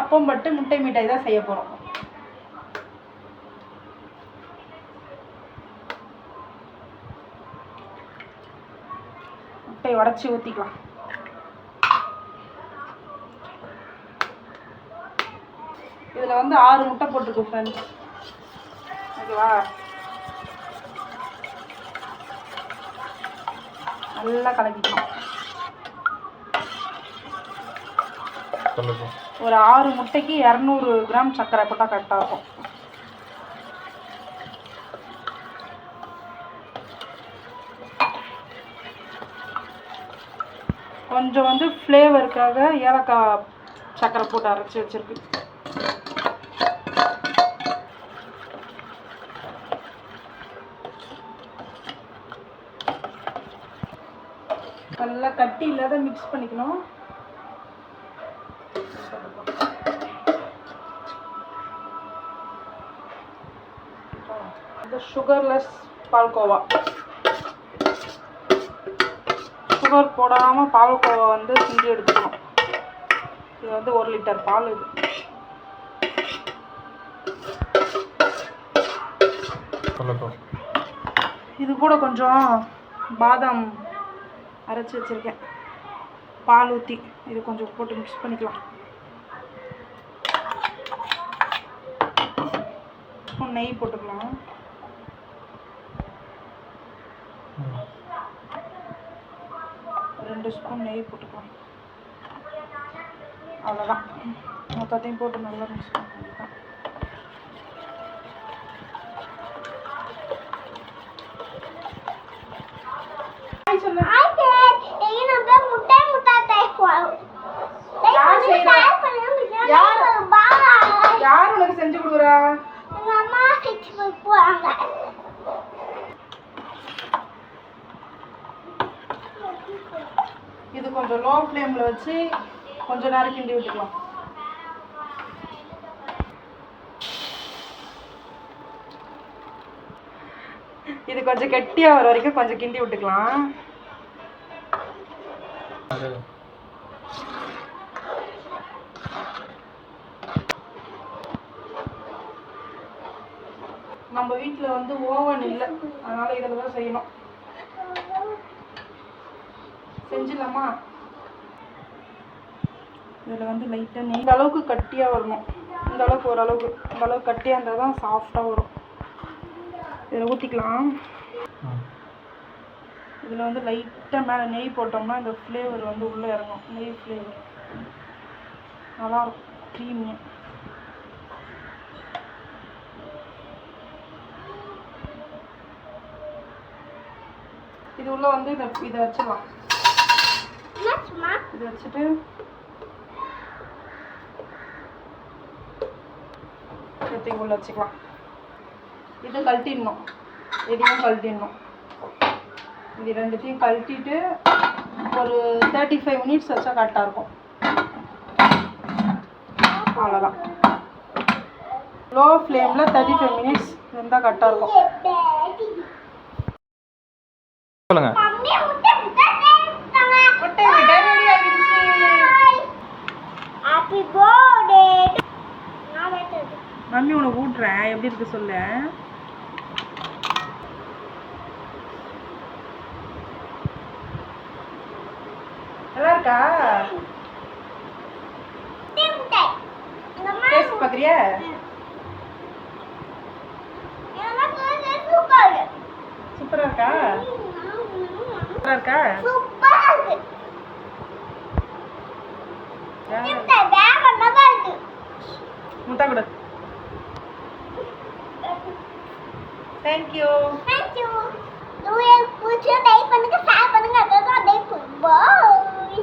அப்பம் பட்டு முட்டை மிட்டாய் தான் செய்ய போகிறோம். முட்டை உடச்சி ஊற்றிக்கலாம். இதில் வந்து 6 முட்டை போட்டிருக்கு ஃப்ரெண்ட்ஸ். ஓகேவா? நல்லா கலக்கிக்கலாம். ஒரு 6 முட்டைக்கு 200 கிராம் சர்க்கரை போட்டால் கரெக்டாக இருக்கும். கொஞ்சம் வந்து ஃப்ளேவருக்காக ஏலக்காய் சர்க்கரை போட்டு அரைச்சி வச்சிருக்கு. நல்லா கட்டி இல்லாத மிக்ஸ் பண்ணிக்கணும். இது சுகர்லெஸ் பால்கோவா. சுகர் போடாமல் பால்கோவா வந்து செஞ்சு எடுத்துக்கணும். இது வந்து 1 லிட்டர் பால். இது கூட கொஞ்சம் பாதாம் அரைச்சி வச்சுருக்கேன், பால் ஊற்றி இது கொஞ்சம் போட்டு மிக்ஸ் பண்ணிக்கலாம். ஸ்பூன் நெய் போட்டுக்கலாம். ரெண்டு ஸ்பூன் நெய் போட்டுக்கலாம். அவ்வளோதான். மொத்தத்தையும் போட்டு நல்லா மிக்ஸ் பண்ணிக்கலாம். யார் உனக்கு செஞ்சு கொடுக்குறா? இது கொஞ்சம் லோ ஃப்ளேம்ல வச்சு கொஞ்ச நேரம் கிண்டி விட்டுக்கலாம். இது கொஞ்சம் கெட்டியா வர வரைக்கும் கொஞ்சம் கிண்டி விட்டுக்கலாம். நம்ம வீட்டில் வந்து ஓவன் இல்லை, அதனால இதில் தான் செய்யணும். செஞ்சிடலாமா? இதில் வந்து லைட்டாக நெய். இந்த அளவுக்கு கட்டியாக வரணும். இந்த அளவுக்கு ஓரளவுக்கு இந்த அளவுக்கு கட்டியாக இருந்தால் தான் சாஃப்டாக வரும். இதில் ஊற்றிக்கலாம். இதில் வந்து லைட்டாக மேலே நெய் போட்டோம்னா இந்த ஃப்ளேவர் வந்து உள்ளே இறங்கும். நெய் ஃப்ளேவர் நல்லாயிருக்கும், க்ரீமியாக. இது உள்ள வந்து இதை வச்சிடலாம். இதை வச்சுட்டு எடுத்து உள்ள வச்சுக்கலாம். இது கழட்டிடணும், இதையும் கழட்டிடணும். இது ரெண்டுத்தையும் கழட்டிட்டு ஒரு 35 மினிட்ஸ் வச்சா கரெக்டாக இருக்கும். அவ்வளோதான். லோ ஃப்ளேமில் 35 மினிட்ஸ் இருந்தால் கரெக்டாக இருக்கும். சொல்லுங்க. மம்மி உனக்கு ஊட்டுறேன், எப்படி இருக்கு சொல்லு. நல்லா இருக்கா? டேஸ்ட் பாக்குறியா? சூப்பரா இருக்கா? சூப்பரா இருக்கா? முட்டை கொடு. Thank you. Thank you. Do you put your day பண்ணுங்க, share பண்ணுங்க, அதான் day. Bye.